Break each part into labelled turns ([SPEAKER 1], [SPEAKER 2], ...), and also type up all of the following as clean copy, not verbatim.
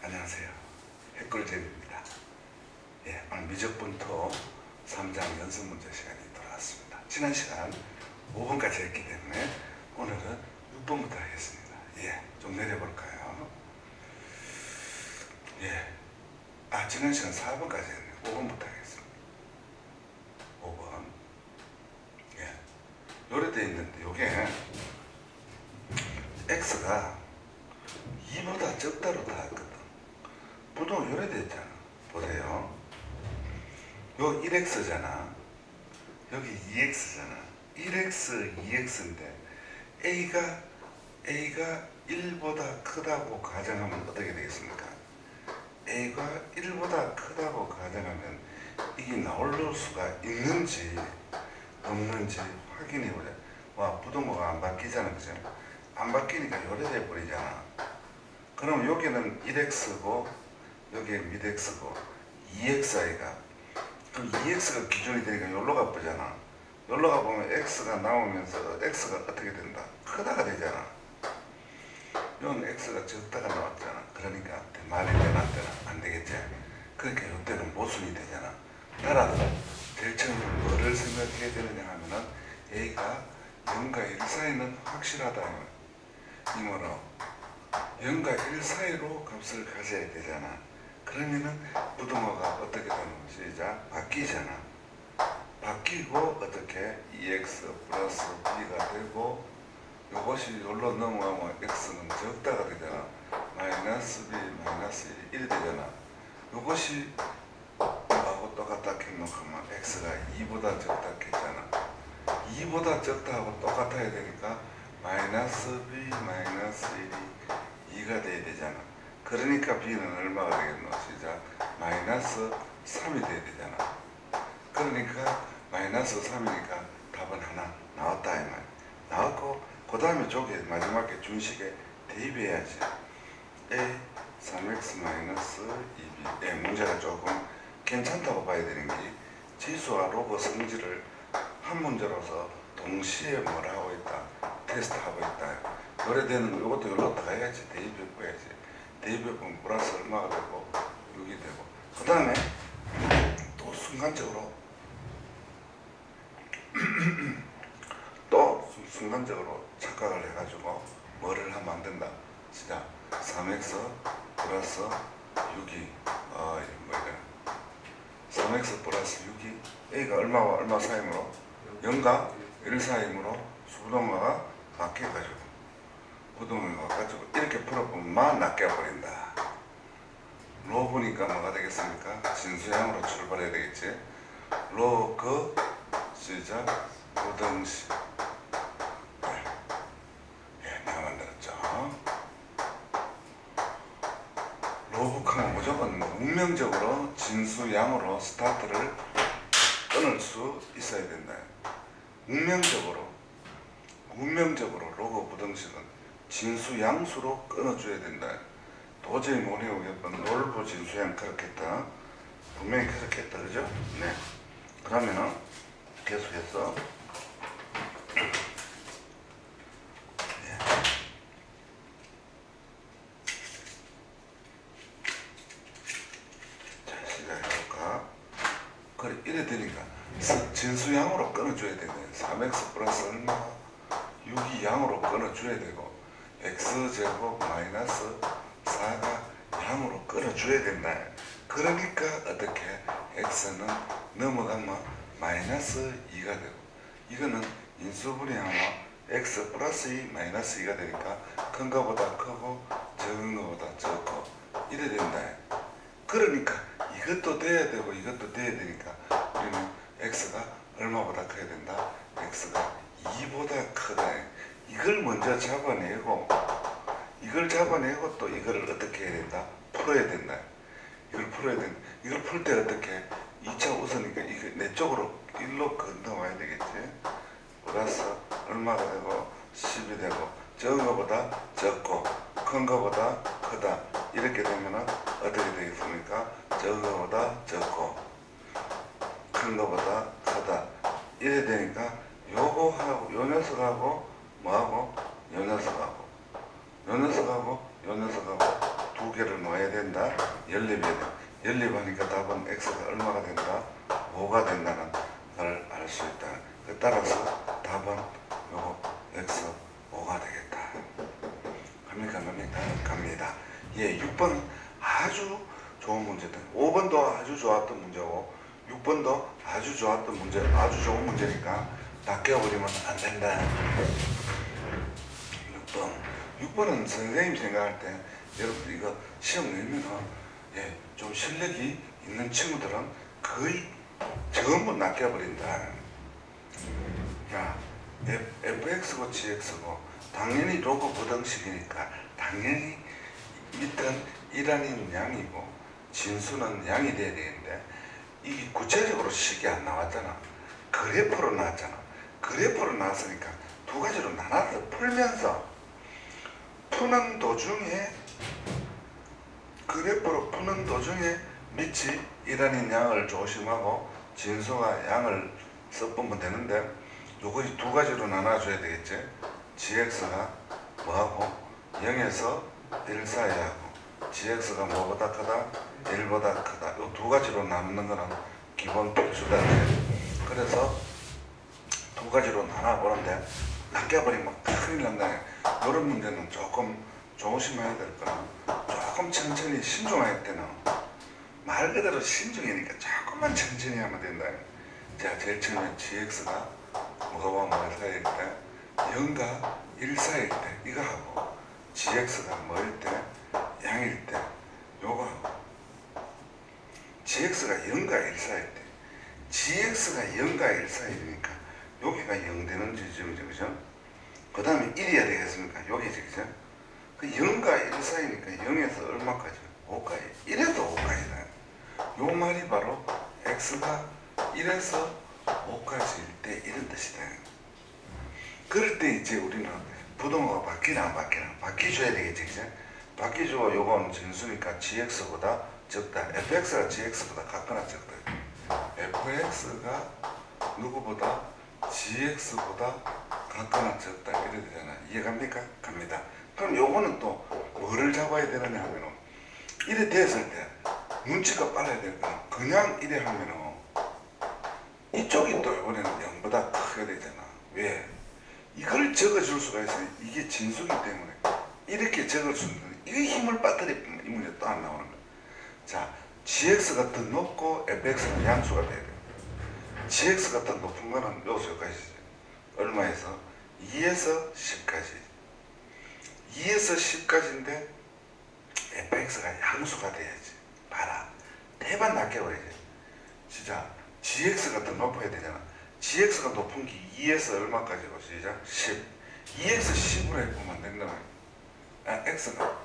[SPEAKER 1] 안녕하세요. 핵꿀잼입니다. 예, 오늘 미적분토 3장 연습문제 시간이 돌아왔습니다. 지난 시간 5번까지 했기 때문에 오늘은 6번부터 하겠습니다. 예, 좀 내려볼까요? 예, 지난 시간 4번까지 했네요. 5번부터 하겠습니다. 5번. 예, 요래 돼 있는데 요게 x가 2보다 적다로 나왔거든. 보통 요래 돼 있잖아. 보세요. 요 1x잖아. 여기 2x잖아. 1x, 2x인데 a가 1보다 크다고 가정하면 어떻게 되겠습니까? a가 1보다 크다고 가정하면 이게 나올 수가 있는지 없는지 확인해 보자. 와, 부동호가 안 바뀌잖아, 그죠? 안 바뀌니까 요래 돼 버리잖아. 그럼 여기는 1x고 여기에 x고 2xi가 그럼 2x가 기준이 되니까 여기로 가보잖아. 여기로 가보면 x가 나오면서 x가 어떻게 된다? 크다가 되잖아. 여기는 x가 적다가 나왔잖아. 그러니까 말이 되나 안 되나? 안 되겠지? 그러니까 이때는 모순이 되잖아. 따라서 제일 처음에 뭐를 생각해야 되느냐 하면은 a가 0과 1 사이는 확실하다. 이므로 0과 1 사이로 값을 가져야 되잖아. 그러면은 부동호가 어떻게 되는 것이 시작 바뀌잖아. 바뀌고 어떻게 2x 플러스 b가 되고 이것이 여기로 넘어가면 x는 적다가 되잖아. 마이너스 b 마이너스 1이 되잖아. 이것이 하고 똑같다 해놓으면 x가 2보다 적다 했잖아. 2보다 적다하고 똑같아야 되니까 마이너스 b 마이너스 1이 2가 돼야 되잖아. 그러니까 b는 얼마가 되겠노? 시작 마이너스 3이 돼야 되잖아. 그러니까 마이너스 3이니까 답은 하나 나왔다 이 말. 나왔고 그 다음에 저게 마지막에 준식에 대입해야지. a 3x 마이너스 2b. 예, 문제가 조금 괜찮다고 봐야 되는 게 지수와 로그 성질을 한 문제로서 동시에 뭘 하고 있다? 테스트하고 있다. 요래 되는 거 이것도 여기로 가야지. 대입해봐야지. 대입해보면 플러스 얼마가 되고 6이 되고 그 다음에 또 순간적으로 착각을 해가지고 뭐를 하면 안 된다. 시작 3x 플러스 6이 뭐야 3x 플러스 6이 a가 얼마와 얼마 사이므로 0과 1 사이므로 수동화가 바뀌어가지고 부동호가 가지고 이렇게 풀어보면 만 낚여버린다. 로 보니까 뭐가 되겠습니까? 진수양으로 출발해야 되겠지. 로그 시작 부등식. 예, 내가 만들었죠. 로그하면 무조건 운명적으로 진수양으로 스타트를 끊을 수 있어야 된다. 운명적으로 로그 부등식은 진수양수로 끊어줘야 된다. 도저히 못 해오겠던 롤브 진수양 그렇겠다. 분명히 그렇겠다. 그죠? 네. 그러면은 계속해서 예. 자, 시작해볼까? 그래, 이래 되니까 진수양으로 끊어줘야 되네. 3x 플러스 얼마? 6이 양으로 끊어줘야 되고 x제곱 마이너스 4가 양으로 끊어줘야 된다. 그러니까 어떻게 x는 넘어가면 마이너스 2가 되고 이거는 인수분해하면 x 플러스 2 마이너스 2가 되니까 큰 거보다 크고 적은 거보다 적고 이래 된다. 그러니까 이것도 돼야 되고 이것도 돼야 되니까 우리는 x가 얼마보다 커야 된다? x가 2보다 크다. 이걸 먼저 잡아내고 또 이거를 어떻게 해야 된다? 풀어야 된다. 이걸 풀어야 된다. 이걸 풀 때 어떻게? 2차 우선이니까 이거 내 쪽으로 일로 건너와야 되겠지. 플러스 얼마가 되고 10이 되고 적은 거보다 적고 큰 거보다 크다. 이렇게 되면은 어떻게 되겠습니까? 적은 거보다 적고 큰 거보다 크다. 이래 되니까 요거하고 요 녀석하고 뭐하고 요 녀석하고 두 두 개를 넣어야 된다. 연립해야 된다. 연립하니까 답은 x가 얼마가 된다? 5가 된다는 걸 알 수 있다. 따라서 답은 요거 x 5가 되겠다. 갑니까? 갑니다. 예, 6번 아주 좋은 문제다. 5번도 아주 좋았던 문제고 6번도 아주 좋았던 문제, 아주 좋은 문제니까 낚여버리면 안 된다. 6번은 선생님 생각할 때 여러분들 이거 시험 내면은 예, 좀 실력이 있는 친구들은 거의 전부 낚여버린다. 야, fx고 gx고 당연히 로그 부등식이니까 당연히 밑은 1하는 양이고 진수는 양이 돼야 되는데 이게 구체적으로 식이 안 나왔잖아. 그래프로 나왔잖아. 그래프로 나왔으니까 두 가지로 나눠서 풀면서 푸는 도중에 그래프로 푸는 도중에 밑이 1하는 양을 조심하고 진수가 양을 써보면 되는데 요것이 두 가지로 나눠줘야 되겠지. gx가 뭐하고 0에서 1 사이하고 gx가 뭐보다 크다? 1보다 크다. 이 두 가지로 나누는 거는 기본 필수다. 그래서 두 가지로 나눠보는데 낚여버리면 큰일 난다. 이런 문제는 조금 조심해야 될 거라 조금 천천히 신중할 때는 말 그대로 신중이니까 조금만 천천히 하면 된다. 자, 제일 처음에 gx가 뭐와 뭐 사이일 때 0과 1 사이일 때 이거 하고 gx가 뭐일 때 양일 때 요거 하고 gx가 0과 1 사이일 때 gx가 0과 1 사이니까 여기가 0 되는 지점이죠. 그죠? 그 다음에 1이어야 되겠습니까? 여기지. 그죠? 그 0과 1 사이니까 0에서 얼마까지? 5까지. 1에서 5까지다. 요 말이 바로 x가 1에서 5까지일 때 이런 뜻이다. 그럴 때 이제 우리는 부동호가 바뀌나 안 바뀌나 바뀌줘야 되겠지. 그죠? 바뀌주고 요건 진수니까 gx보다 적다. fx가 gx보다 같거나 적다. fx가 누구보다 gx보다 같거나 적다 이래 되잖아. 이해갑니까? 갑니다. 그럼 요거는 또 뭐를 잡아야 되느냐 하면은 이래 됐을 때 눈치가 빨라야 될 거는 그냥 이래 하면은 이쪽이 또 이번에는 0보다 크게 되잖아. 왜? 이걸 적어줄 수가 있어요. 이게 진수기 때문에 이렇게 적을 수 있는 이 힘을 빠뜨리면 이 문제 또 안 나오는 거야. 자, gx가 더 높고 fx는 양수가 돼야 돼. gx가 더 높은 거는 요소까지지. 얼마에서? 2에서 10까지. 2에서 10까지인데 fx가 양수가 돼야지. 봐라. 대반 낚여버리지. 진짜 gx가 더 높아야 되잖아. gx가 높은 게 2에서 얼마까지고 시작? 10. 2에서 10으로 해보면 된다 말이야. x가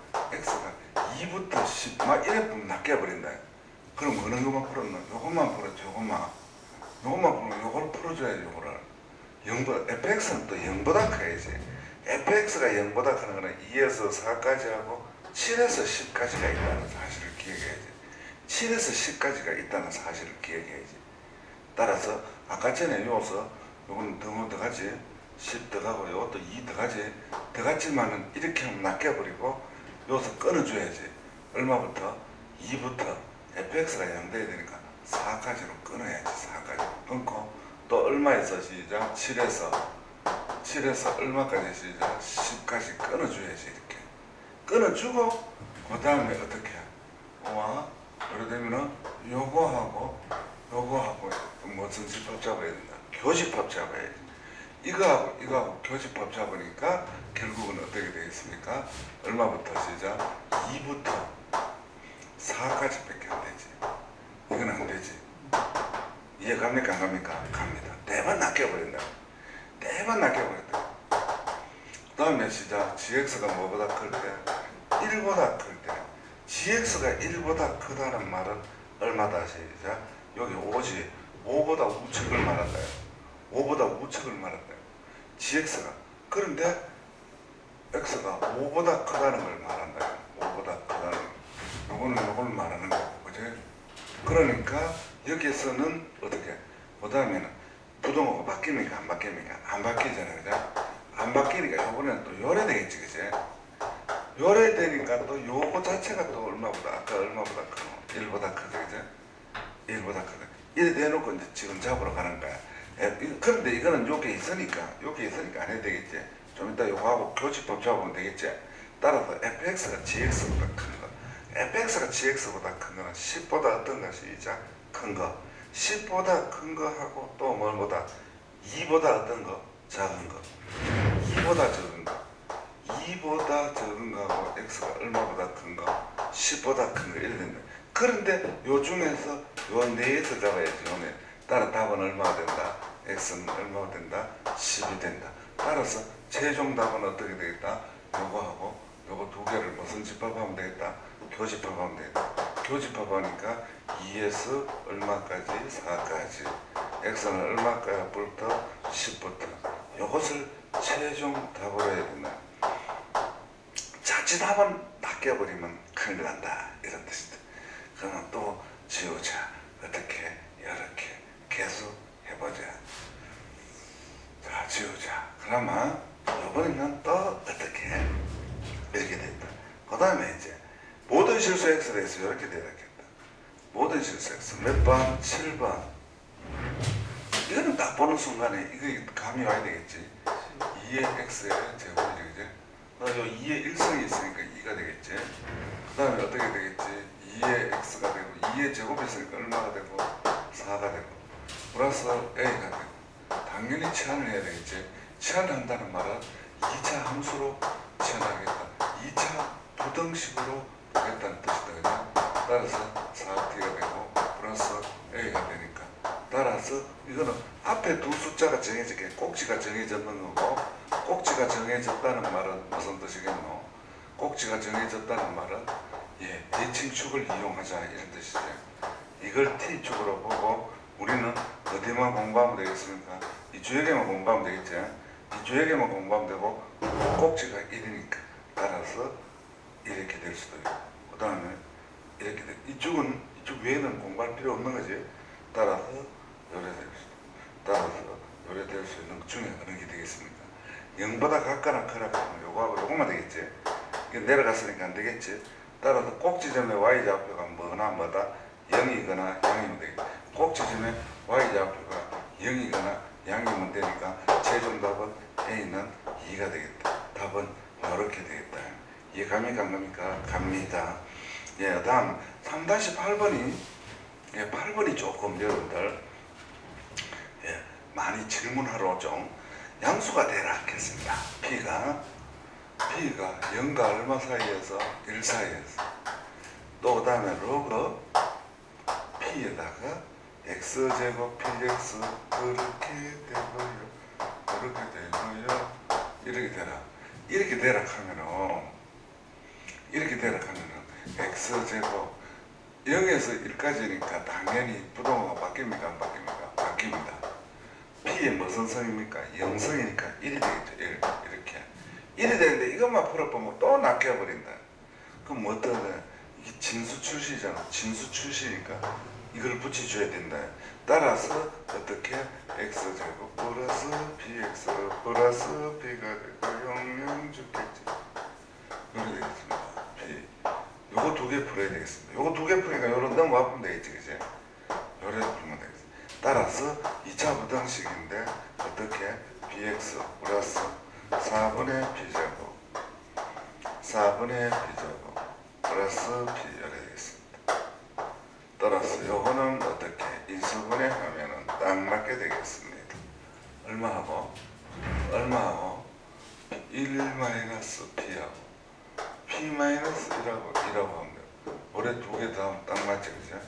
[SPEAKER 1] 2부터 10 막 이래 보면 낚여버린다. 그럼 어느 것만 풀었나? 요것만 풀었지. 요것만 풀면 요걸 풀어줘야지. 요거를 0보다 fx는 또 0보다 커야지. fx가 0보다 크는 거는 2에서 4까지 하고 7에서 10까지가 있다는 사실을 기억해야지. 7에서 10까지가 있다는 사실을 기억해야지. 따라서 아까 전에 요서 요건 더 가지 10 더가고 요것도 2 더가지 더갔지만은 이렇게 하면 낚여버리고 요서 끊어줘야지. 얼마부터? 2부터 fx가 0 돼야 되니까 4까지로 끊어야지. 4까지 끊고 또 얼마에서 시작? 7에서 얼마까지 시작? 10까지 끊어줘야지. 이렇게 끊어주고 그 다음에 어떻게 와 예를 들면은 요거하고 무슨 집합 잡아야 된다. 교집합 잡아야지. 이거하고 교집합 잡으니까 결국은 어떻게 되겠습니까? 얼마부터 시작? 2부터 4까지 밖에 안 되지. 이건 안 되지. 이해갑니까? 안 갑니까? 갑니다. 대만 낚여버린다. 그 다음에 시작. gx가 뭐보다 클 때? 1보다 클 때. gx가 1보다 크다는 말은 얼마다 시작? 여기 5지. 5보다 우측을 말한다. 5보다 우측을 말한다. gx가. 그런데 x가 5보다 크다는 걸 말한다. 5보다 크다는 걸. 요걸 말하는 거고. 그치? 그러니까 여기서는 어떻게? 그 다음에는 부동호가 바뀝니까? 안 바뀝니까? 안 바뀌잖아요. 그죠? 안 바뀌니까 요번에는 또 요래 되겠지. 그치? 요래 되니까 또 요거 자체가 또 얼마보다 아까 얼마보다 크노? 1보다 크죠, 그죠? 1보다 크다. 이래 대놓고 이제 지금 잡으러 가는 거야. 그런데 이거는 요게 있으니까 안 해도 되겠지. 좀 이따 요거하고 교집법 잡으면 되겠지. 따라서 fx가 gx보다 큰 거. fx가 gx보다 큰 거는 10보다 어떤 것이 시작 큰 거. 10보다 큰 거하고 또 뭘보다 2보다 어떤 거? 작은 거. 2보다 적은 거. 2보다 적은 거하고 x가 얼마보다 큰 거? 10보다 큰 거. 이래 된다. 그런데 요 중에서 요 내에서 잡아야지. 요네. 따라 답은 얼마가 된다? x는 얼마가 된다? 10이 된다. 따라서 최종 답은 어떻게 되겠다? 요거하고 요거 두 개를 무슨 집합하면 되겠다? 교집합하면 되겠다. 교집합하니까 2에서 얼마까지? 4까지. x는 얼마까지부터? 10부터. 요것을 최종 답으로 해야 된다. 자칫 답은 바뀌어버리면 큰일 난다. 이런 뜻이다. 그러면 또 지우자. 어떻게? 이렇게 계속 해보자. 자, 지우자. 그러면 이번에는 또 어떻게? 이렇게 됐다. 그 다음에 이제 모든 실수 x에 대해서 이렇게 되겠다. 모든 실수 x 몇 번? 7번. 이거는 딱 보는 순간에 이거 감이 와야 되겠지. 2의 x의 제곱이 되겠지. 그다음에 2의 일성이 있으니까 2가 되겠지. 그 다음에 어떻게 되겠지? 2의 x가 되고 2의 제곱이 있으니까 얼마가 되고 4가 되고 플러스 a가 되고 당연히 치환을 해야 되겠지. 치환한다는 말은 2차 함수로 치환하겠다. 2차 부등식으로 하겠다는 뜻이다. 그죠? 따라서 4t가 되고 플러스 a가 되니까 따라서 이거는 앞에 두 숫자가 정해지게 꼭지가 정해졌는 거고 꼭지가 정해졌다는 말은 무슨 뜻이겠노? 꼭지가 정해졌다는 말은 대칭축을 이용하자 이런 뜻이죠. 이걸 t축으로 보고 우리는 어디만 공부하면 되겠습니까? 이 주역에만 공부하면 되겠지. 이 주역에만 공부하면 되고 꼭지가 1이니까 따라서 이렇게 될 수도 있고 그 다음에 이렇게 돼. 이쪽 외에는 공부할 필요 없는 거지. 따라서 요래 될 수도 따라서 요래 될 수 있는 것 중에 어느 게 되겠습니까? 0보다 같거나 크거나 하면 요거하고 요거만 되겠지. 이게 내려갔으니까 안 되겠지. 따라서 꼭지점의 y좌표가 뭐다? 0이거나 양이면 되겠다. 꼭지점의 y좌표가 0이거나 양이면 되니까 최종 답은 a는 2가 되겠다. 답은 이렇게 되겠다. 이해갑니까? 안 갑니까? 갑니다. 다음 3-8번이 8번이 조금 여러분들 많이 질문하러 좀 양수가 되라 했습니다. P가 0과 얼마 사이에서 1 사이에서 또 그 다음에 로그 P에다가 X제곱 PX 그렇게 되고요. 그렇게 되고요. 이렇게 되라. 이렇게 되라 하면은 X제곱 0에서 1까지니까 당연히 부동호가 바뀝니까? 안 바뀝니까? 바뀝니다. P의 무슨 성입니까? 0성이니까 1이 되겠죠. 1. 이렇게. 1이 되는데 이것만 풀어보면 또 낚여버린다. 그럼 뭐 어떠냐? 이게 진수 출시잖아. 진수 출시니까 이걸 붙여줘야 된다. 따라서 어떻게? X제곱 플러스 BX 플러스 B가 되고 0 죽겠지. 이렇게 되겠습니다. 요거 두 개 풀어야 되겠습니다. 요거 두 개 풀니까 요런 넘어가면 되겠지, 그지? 요래 풀면 되겠지. 따라서 2차 부등식인데 어떻게? bx 플러스 4분의 b제곱 플러스 b 요래 되겠습니다. 따라서 요거는 어떻게? 인수분해 하면은 딱 맞게 되겠습니다. 얼마하고? 1-p하고 P-1이라고 하면 돼요. 올해 두 개 다음 딱 맞지, 그죠?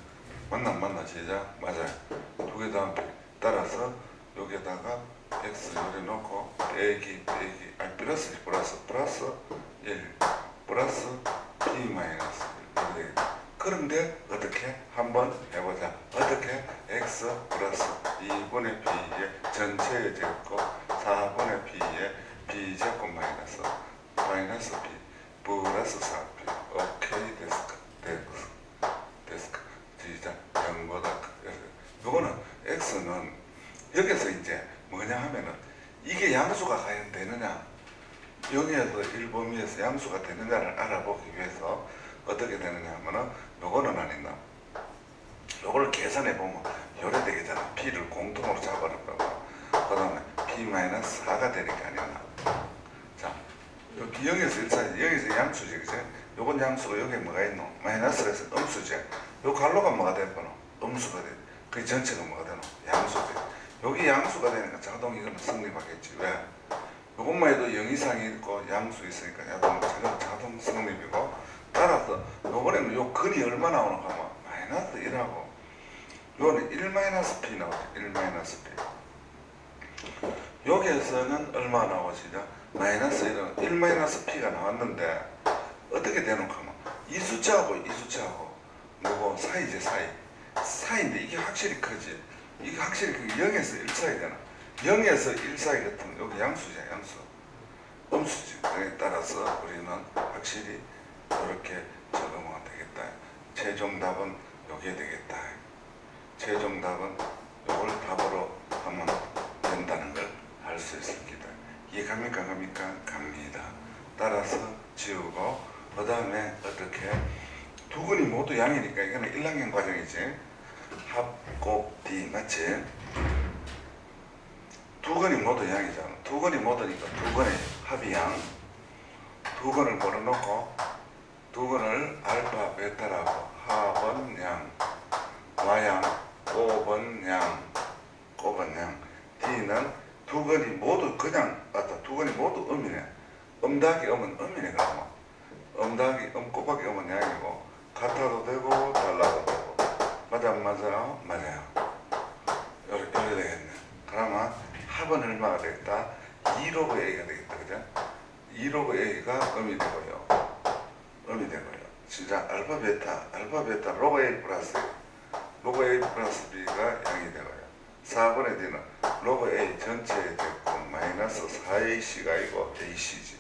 [SPEAKER 1] 맞나, 제자? 맞아요. 두 개 다음 따라서 여기에다가 X 요래 놓고 빼기, 플러스 1 플러스 P-1 이렇게. 그런데 어떻게? 한번 해보자. 어떻게? X 플러스 2분의 B의 전체의 제곱 4분의 B의 B제곱 마이너스 B 플러스 4P. 오케이, 데스크. 시작. 0보다 요거는 X는 여기서 이제 뭐냐 하면은 이게 양수가 과연 되느냐 0에서 1 범위에서 양수가 되느냐를 알아보기 위해서 어떻게 되느냐 하면은 요거는 아닌가, 요걸 계산해 보면 요래 되겠잖아. P를 공통으로 잡아버리고 그 다음에 P-4가 되니까 아니나. 자, 요 B0에서 1 사이, 0에서 양수지, 그치? 요건 양수가 여기에 뭐가 있노? 마이너스가 있어, 음수지. 요 갈로가 뭐가 될거노? 음수가 돼. 그 전체가 뭐가 되노? 양수가 돼. 여기 양수가 되니까 자동 이거는 성립하겠지. 왜? 요것만 해도 0 이상이 있고 양수 있으니까 자동 성립이고, 따라서 요번에는 요 근이 얼마 나오는가 하면 마이너스 1하고 요거는 1-P 나오지. 1-P. 여기에서는 얼마 나오시죠? 마이너스 1은 1-P가 나왔는데 어떻게 되는가 하면 이 숫자하고 이 숫자하고 요거 사이지. 사이인데 이게 확실히 크지. 이게 확실히 크게 0에서 1 사이 되나. 0에서 1 사이 같으면 여기 양수죠. 양수. 음수지. 그에 따라서 우리는 확실히 이렇게 적으면 되겠다. 최종 답은 요게 되겠다. 최종 답은 요걸 답으로 하면 된다는 걸 알 수 있습니다. 이해 갑니까? 갑니다. 따라서 지우고, 그 다음에 어떻게 두 근이 모두 양이니까 이거는 1학년 과정이지. 합, 곱, D 맞지? 두 근이 모두 양이잖아. 두 근이 모두니까 두 근의 합이 양. 두 근을 걸어놓고 두 근을 알파, 베타라고. 합은 양, 와양, 곱은 양, 곱은 양. D는 두 근이 모두 그냥 두 근이 모두 음이네. 더하기 음은 음이네. 그러면 더하기 곱하기 음은 양이고, 같아도 되고 달라도 되고. 맞아 안 맞아요? 맞아요. 요렇게 되겠네. 그러면 합은 얼마가 되겠다? 2 로그 A가 되겠다. 그죠? 2 로그 A가 음이 되고요. 진짜 알파 베타 로그 A 플러스 B가 양이 되고요. 4번의 D는 로그 A 전체에 됐고 마이너스 4AC가 아니고 AC지.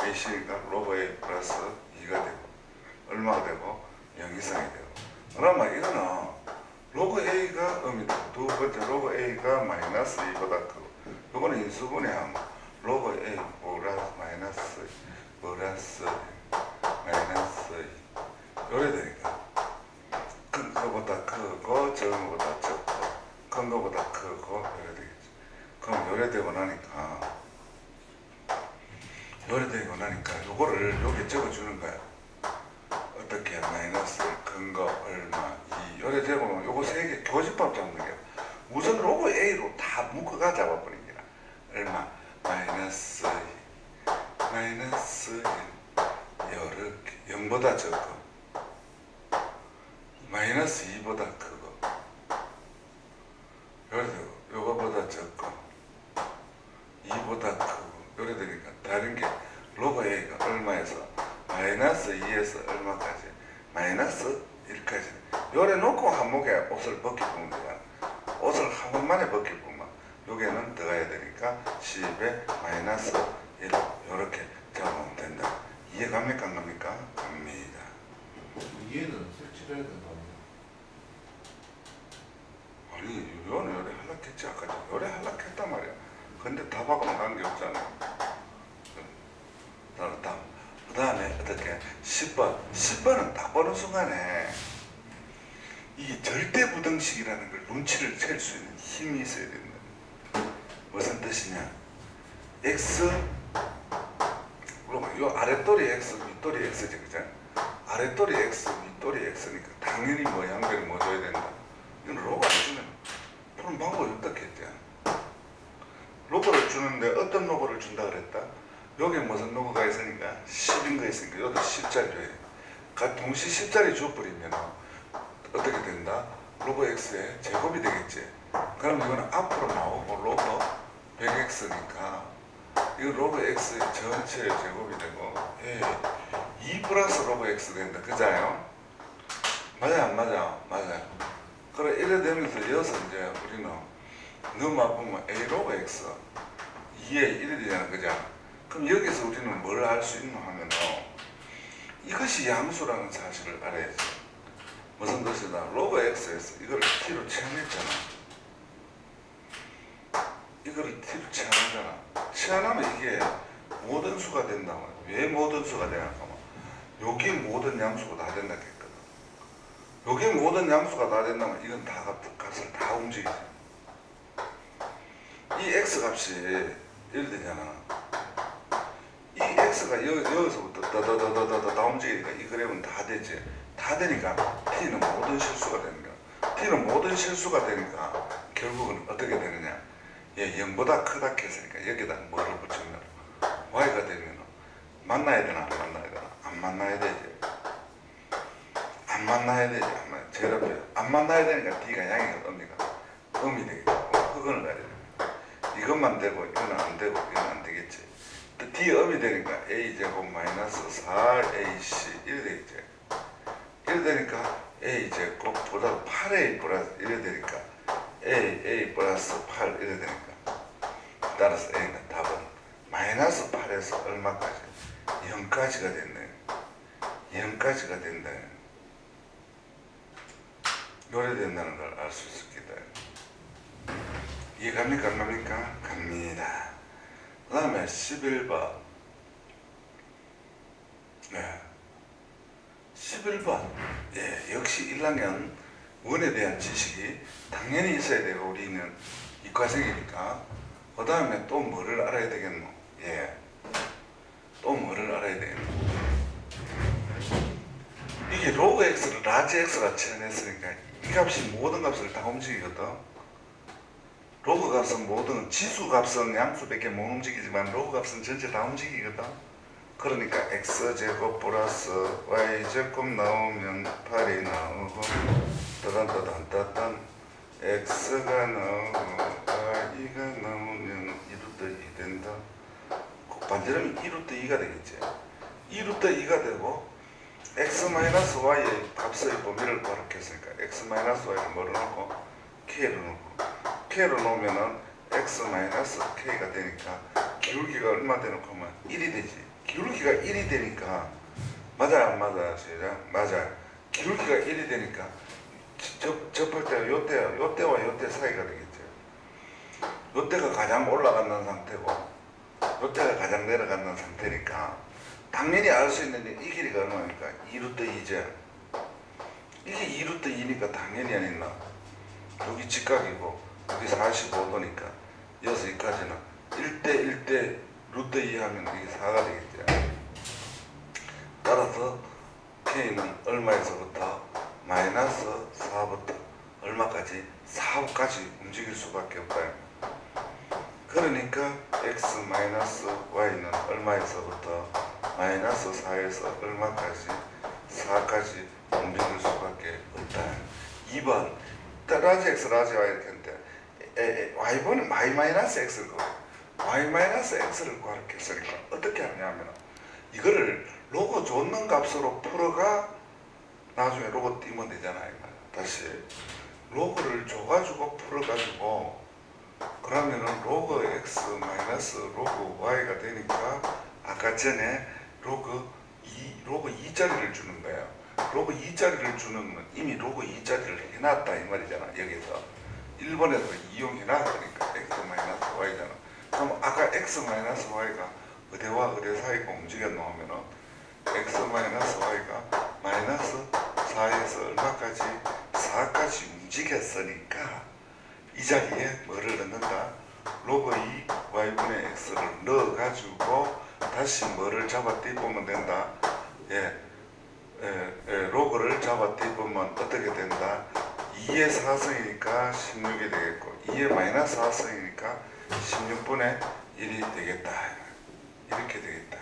[SPEAKER 1] AC니까 로그 A 플러스 2가 되고 얼마가 되고 0 이상이 되고. 그러면 이거는 로그 A가 음이 되고 두 번째 로그 A가 마이너스 2보다 크고, 이거는 인수분해하면 로그 A 마이너스 요래 되니까 큰 거보다 크고 작은 거보다 적고 큰 거보다 크고 요래 되겠지. 그럼 요래 되고 나니까 요거를 여기 적어주는 거야. 어떻게 마이너스 큰 거 얼마 2 요래 되고 요거 세 개 교집합 잡는 게 우선 로그 A로 다 묶어가 잡아버린 게라. 얼마 마이너스 1 요렇게 0보다 적고 마이너스 2보다 크고 요래 되고 요거보다 적고 2보다 크고 요래 되니까 다른 게 로그 A가 얼마에서 마이너스 2에서 얼마까지 마이너스 1까지 요래 놓고 한목에 옷을 벗길 뿐이야. 옷을 한 번만에 벗길 뿐만. 요게는 들어가야 되니까 10에 마이너스 1 요렇게 잡으면 된다. 이해 갑니까? 안 갑니까? 갑니다.
[SPEAKER 2] 이해는 설치를 해야 된다.
[SPEAKER 1] 아니 요는 요래 할락했지. 아까 요래 할락했단 말이야. 근데 답하고는 관계없잖아. 그 다음에 어떻게 10번은 딱 보는 순간에 이게 절대부등식이라는 걸 눈치를 챌 수 있는 힘이 있어야 된다. 무슨 뜻이냐? X 요 아랫돌이 X, 윗돌이 X지, 그죠? 아랫돌이 X, 윗돌이 X니까 당연히 양변이 뭐 줘야 된다. 이건 로그 안 주면 푸는 방법이 어떻겠지? 로그를 주는데 어떤 로그를 준다 그랬다? 여기 무슨 로그가 있으니까 10인 거 있으니까 여기도 10짜리 줘야 돼. 동시 10짜리 줘버리면 어떻게 된다? 로그 X의 제곱이 되겠지. 그럼 이거는 앞으로 나오고 로그 100X니까 이거 로그 X의 전체 제곱이 되고 2 플러스 로그 X 된다. 그자요? 맞아요? 안 맞아요? 맞아요. 그래 이래 되면서 이어서 이제 우리는 너무 아프면 A 로그 X 2에 1이 되잖아. 그죠? 그럼 여기서 우리는 뭘 알 수 있노 하면은 이것이 양수라는 사실을 알아야지. 무슨 뜻이다? 로그 X에서 이걸 T로 치환했잖아. 이거를 T로 치환하잖아. 치환하면 이게 모든 수가 된다. 왜 모든 수가 되냐 하면 여기 모든 양수가 다 된다 했거든. 여기 모든 양수가 다 된다면 이건 다 값을 다 움직이지. 이 x 값이 1 되잖아. 이 x가 여기서부터 다 움직이니까 이 그램은 다 되지. 다 되니까 t는 모든 실수가 되는 거야. t는 모든 실수가 되니까 결국은 어떻게 되느냐. 얘 0보다 크다 했으니까 여기다 뭐를 붙이면 y가 되면 만나야 되나 안 만나야 되나? 안 만나야 되지. 안 만나야 되지. 제일 앞에 안 만나야 되니까 d가 양이가 음이 되겠지. 흑은을 가야 돼. 이것만 되고 이건 안 되고 이건 안 되겠지. 또 d 음이 되니까 a제곱 마이너스 4ac 1 되겠지. 1 되니까 a제곱 보다 8a 플러스 1이 되니까 a 플러스 8 이래 되니까 따라서 a는 답은 마이너스 8에서 얼마까지? 0까지가 됐네. 0까지가 된다. 요래된다는 걸 알 수 있었겠다. 이해갑니까? 안 갑니까? 갑니다. 그 다음에 11번. 네. 11번. 예, 역시 1학년 원에 대한 지식이 당연히 있어야 되고, 우리는 이과생이니까. 그 다음에 또 뭐를 알아야 되겠노? 예. 또 뭐를 알아야 되겠노? 이게 로그 x를 라지 x가 치환했으니까 이 값이 모든 값을 다 움직이거든. 로그 값은 모든 지수 값은 양수밖에 못 움직이지만 로그 값은 전체 다 움직이거든. 그러니까 x제곱 플러스 y제곱 나오면 8이 나오고 따단따단따단 x가 나오고 y가 나오면 2루트 2 된다. 반대로 2루트 2가 되겠지. 2루트 2가 되고 x-y의 값의 범위를 구하겠으니까 x-y를 뭐로 놓고 k를 놓고 k를 놓으면은 x-k가 되니까 기울기가 얼마 되놓고 하면 1이 되지. 기울기가 1이 되니까 맞아 안 맞아? 시작. 맞아. 기울기가 1이 되니까 접할 때 요때와 요때 사이가 되겠죠. 요때가 가장 올라가는 상태고 요때가 가장 내려가는 상태니까 당연히 알 수 있는데 이 길이가 얼마입니까? 2루트 2죠. 이게 2루트 2니까 당연히 아니나. 여기 직각이고 여기 45도니까 여기서 여기까지는 1대 1대 루트 2 하면 이게 4가 되겠죠. 따라서 k는 얼마에서부터 마이너스 4부터 얼마까지? 4까지 움직일 수밖에 없다. 그러니까 x-y는 얼마에서부터 마이너스 4에서 얼마까지? 4까지 움직일 수밖에 없다. 2번 라지 x, 라지 y 이렇게 했는데 y번은 y-x를 구해. y-x를 구하겠으니까 어떻게 하냐면 이거를 로그 줬는 값으로 풀어가 나중에 로그 띄면 되잖아요. 다시 로그를 줘가지고 풀어가지고 그러면은 로그 x 마이너스 로그 y가 되니까 아까 전에 로그 2짜리를 주는 거예요. 로그 2짜리를 주는 건 이미 로그 2짜리를 해놨다 이 말이잖아. 여기서 1번에서 이용해놨으니까 x 마이너스 y잖아. 그럼 아까 x 마이너스 y가 어디와 어디 사이가 움직여 놓으면은 x 마이너스 y가 마이너스 4에서 얼마까지? 4까지 움직였으니까 이 자리에 뭐를 넣는다? 로그 2 y분의 x를 넣어가지고 다시 뭐를 잡아 띄우면 된다? 로그를 잡아 띄우면 어떻게 된다? 2의 4승이니까 16이 되겠고 2의 마이너스 4승이니까 16분의 1이 되겠다. 이렇게 되겠다.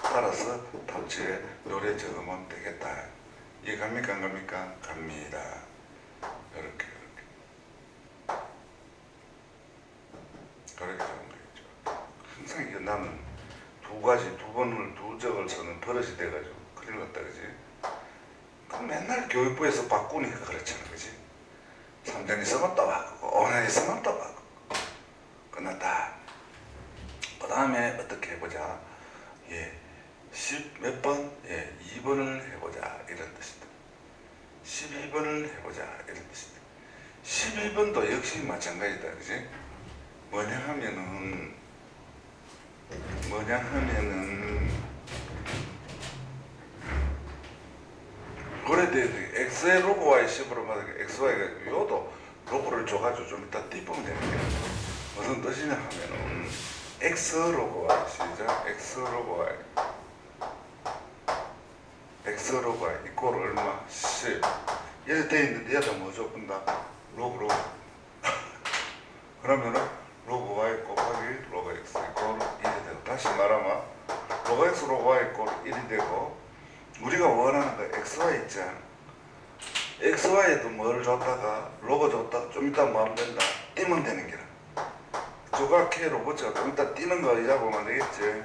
[SPEAKER 1] 따라서 답지에 요래 적으면 되겠다. 이해 갑니까? 안 갑니까? 갑니다. 이렇게 적으면 되겠죠. 항상 이거 나는 두 적을 쓰는 버릇이 돼가지고 큰일 났다, 그지? 그럼 맨날 교육부에서 바꾸니까 그렇잖아, 그지? 3년 있으면 또 바꾸고 5년 있으면 또 바꾸고 끝났다. 그 다음에 어떻게 해보자. 10 몇 번? 2번을 해보자 이런 뜻이다. 12번을 해보자 이런 뜻이다. 11번도 역시 마찬가지다, 그지? 뭐냐 하면은 뭐냐 하면은 그래 돼 X의 로고 Y 씹으로 말하면 XY가 요도 로고를 줘가지고 좀 이따 띠쁘면 되는 게 무슨 뜻이냐 하면은 X 로고 Y 시작 X 로고 Y X 로고 Y 이꼴 얼마 10 이렇게 돼 있는데 얘다 뭐 줘본다 로고 그러면은 로고 Y 곱하기 로고 X 이꼴 1이 되고 다시 말하면 로고 X 로고 Y 이꼴 1이 되고 우리가 원하는 거 XY 있잖아 XY에도 뭐를 줬다가 로고 줬다 좀 이따 뭐 하면 된다 띄면 되는 게라 조각 K 로봇가 좀 이따 띄는 거 이자 보면 되겠지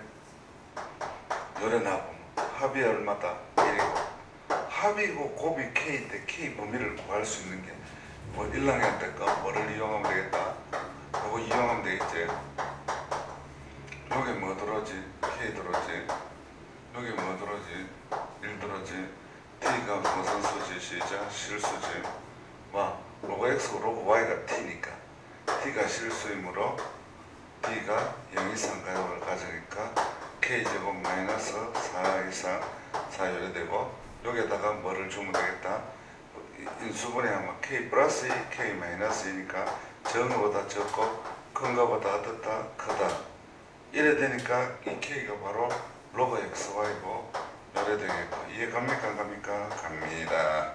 [SPEAKER 1] 요래 나보면 합이 얼마다 1이고 합이고 곱이 K인데 K 범위를 구할 수 있는 게 뭐 1학년 때거 뭐를 이용하면 되겠다 요거 이용하면 되겠지 요게 뭐 들어오지 K 들어오지 요게 뭐 들어오지 1 들어오지 T가 무슨 수지 시작 실수지 뭐 로고 X고 로고 Y가 T니까 T가 실수이므로 D가 0 이상 가격을 가져니까 K제곱 마이너스 4 이상 4열이 되고 여기에다가 뭐를 주면 되겠다 인수분해 하면 K 플러스 2 K 마이너스 2니까 적은 거보다 적고 큰 거보다 어떻다 크다 이래 되니까 이 K가 바로 로고 XY고 요래 되겠고 이해 갑니까 안 갑니까? 갑니다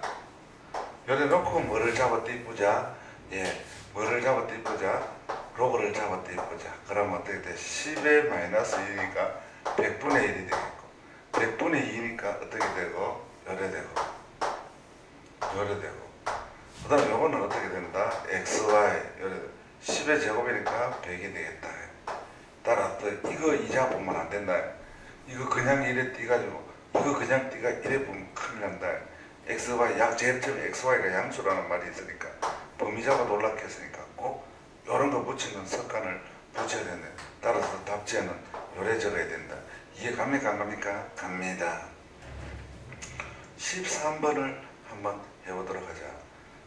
[SPEAKER 1] 요래 놓고 뭐를 잡아 띄쁘자 예 뭐를 잡아 띄쁘자 로고를 잡아 띄쁘자 그러면 어떻게 돼? 10의 마이너스 2니까 100분의 1이 되겠고 100분의 2니까 어떻게 되고 요래 되고 요래 되고 그 다음 요거는 어떻게 된다? XY 요래 10의 제곱이니까 100이 되겠다 따라 또 이거 이자 보면 안 된다 이거 그냥 이래 띄가지고 이거 그냥 띄가 이래 보면 큰일 난다 XY 제곱점 XY가 양수라는 말이 있으니까 범위자가 놀랍겠으니까 꼭 요런 거 붙이는 습관을 붙여야 된다 따라서 답지에는 요래 적어야 된다 이해 갑니까 안 갑니까? 갑니다 13번을 한번 해보도록 하자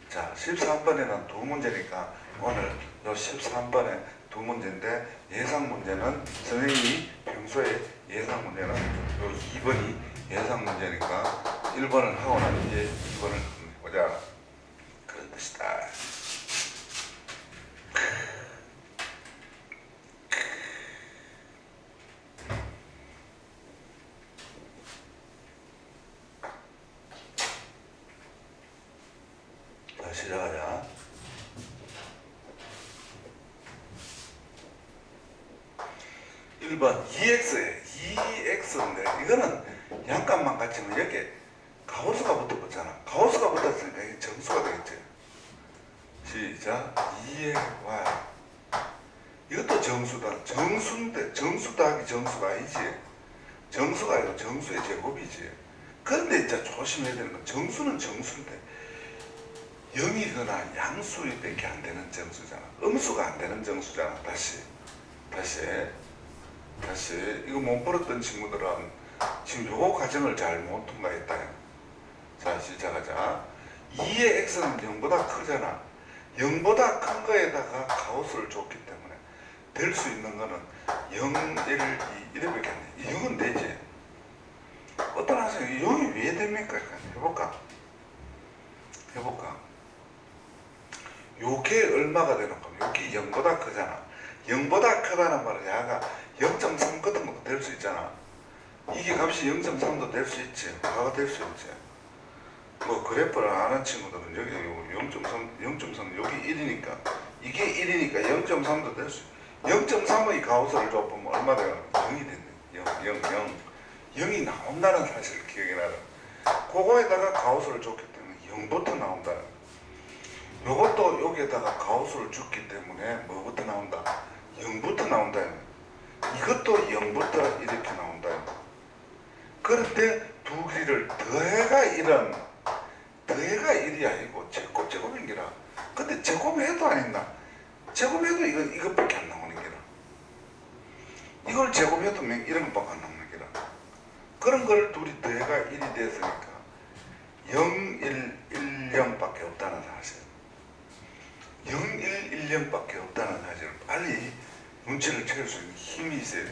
[SPEAKER 1] 자 13번에는 두 문제니까 오늘 요 13번에 두 문제인데 예상 문제는 선생님이 평소에 예상 문제는 요 2번이 예상 문제니까 1번을 하고 난 뒤에 2번을 해보자 그런 뜻이다 자 시작하자 1번 2x에 2x인데 이거는 양값만 같지만 이렇게 가우스가 붙었잖아 가우스가 붙었으니까 이게 정수가 되겠지 시작 2의 y 이것도 정수다 정수인데 정수 더하기 정수가 아니지 정수가 아니고 정수의 제곱이지 그런데 진짜 조심해야 되는 건 정수는 정수인데 0이거나 양수밖에 안 되는 정수잖아 음수가 안 되는 정수잖아 다시 이거 못 풀었던 친구들은 지금 요거 과정을 잘 못 통과했다 자 시작하자 2의 x는 0보다 크잖아 0보다 큰 거에다가 가우스를 줬기 때문에 될 수 있는 거는 0, 1, 2 이래밖에 안 돼 0은 되지 어떤 학생이 0이 왜 됩니까? 해볼까 요게 얼마가 되는 거면 요게 0보다 크잖아 0보다 크다는 말은 야가 0.3 같은 것도 될 수 있잖아 이게 값이 0.3도 될 수 있지 화가 될 수 있지 뭐 그래프를 아는 친구들은 여기 0.3 여기 1이니까 이게 1이니까 0.3도 될 수 0.3의 가우스를 줘보면 얼마 되나 0이 됐네 0이 나온다는 사실을 기억해 놔라 그거에다가 가우스를 줬기 때문에 0부터 나온다는 요것도 여기에다가 가우스를 줬기 때문에 뭐부터 나온다 0부터 나온다 이것도 0부터 이렇게 나온다 그런데 두 길이를 더해가 1이 아니고 제곱인 기라 근데 제곱해도 아닌다 제곱해도 이것밖에 안 나오는 기라 이걸 제곱해도 이런 것밖에 안 나오는 기라 그런 걸 둘이 더해가 1이 됐으니까 0, 1, 1, 0밖에 없다는 사실 0, 1, 1, 0밖에 없다는 사실을 빨리 눈치를 채울 수 있는 힘이 있어야 돼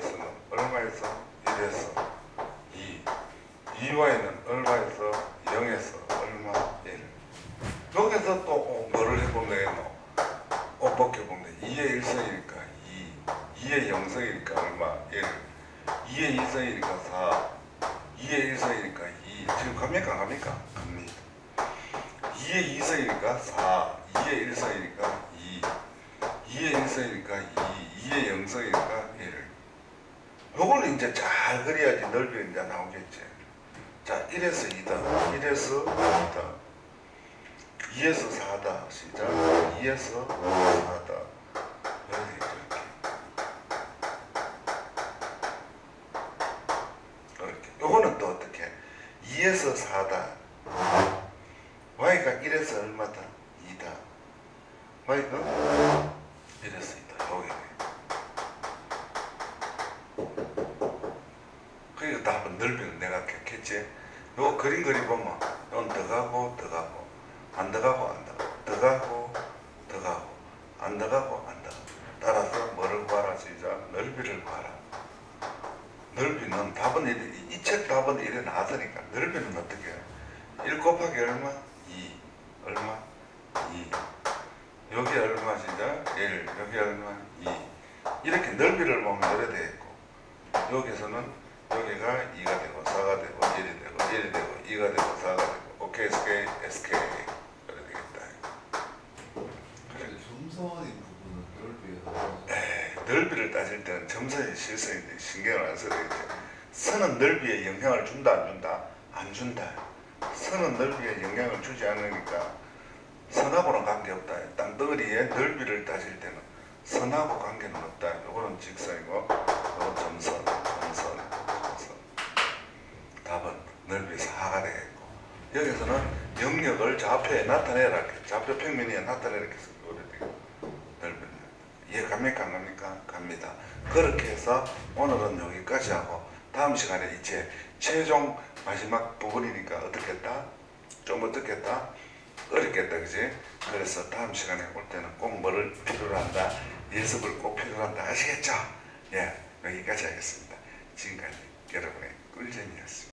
[SPEAKER 1] 1은 얼마에서 0에서 얼마 1. 여기서 또 뭐를 해보면 되겠노? 벗겨보면 2의 1승이니까 2, 2의 0승이니까 얼마 1, 2의 2승이니까 4, 2의 1승이니까 2. 지금 갑니까? 안 갑니까? 갑니다. 2의 2승이니까 4, 2의 1승이니까 2, 2의 1승이니까 2, 2의 0승이니까 1. 요걸 이제 잘 그려야지 넓이 이제 나오겠지. 자, 1에서 2다, 1에서 2다, 2에서 4다, 시작. 2에서 4다. 이렇게. 요거는 또 어떻게? 2에서 4다. y가 1에서 얼마다? 2다. y가 1에서 2다. 여기. 그러니까 다 한번 넓이는 내가 겠지. 요 그림 그리보면 이건 더가고 더가고 안 더가고 안 더가고 더가고 더가고 안 더가고 안 더가고. 따라서 뭐를 구하라? 시작. 넓이를 구하라. 넓이는 답은 이 책 답은 이래 나왔으니까 넓이는 어떻게 해요? 1 곱하기 얼마? 2. 얼마? 2. 여기 얼마 시작? 1. 여기 얼마? 2. 이렇게 넓이를 보면 이래 되겠고, 여기서는 여기가 2가 되고 4가 되고 1이 되고 1이 되고 2가 되고 4가 되고 OK SK SK 그래 되겠다.
[SPEAKER 2] 근데 점선인 부분은 넓이에서
[SPEAKER 1] 에이, 넓이를 따질 때는 점선이 실선인데 신경을 안 써야 되겠지. 선은 넓이에 영향을 준다 안 준다? 안 준다. 선은 넓이에 영향을 주지 않으니까 선하고는 관계없다. 땅덩어리의 넓이를 따질 때는 선하고 관계는 없다. 요거는 직선이고 요건 점선, 점선, 점선. 답은 넓이 4가 되겠고, 여기서는 영역을 좌표에 나타내라. 좌표 평면에 나타내라. 이렇게 해서 넓이는. 이해 갑니까? 안 갑니까? 갑니다. 그렇게 해서 오늘은 여기까지 하고, 다음 시간에 이제 최종 마지막 부분이니까 어떻겠다? 좀 어떻겠다? 어렵겠다, 그지? 그래서 다음 시간에 올 때는 꼭 뭐를 필요로 한다? 예습을 꼭 필요로 한다. 아시겠죠? 예, 여기까지 하겠습니다. 지금까지 여러분의 꿀잼이었습니다.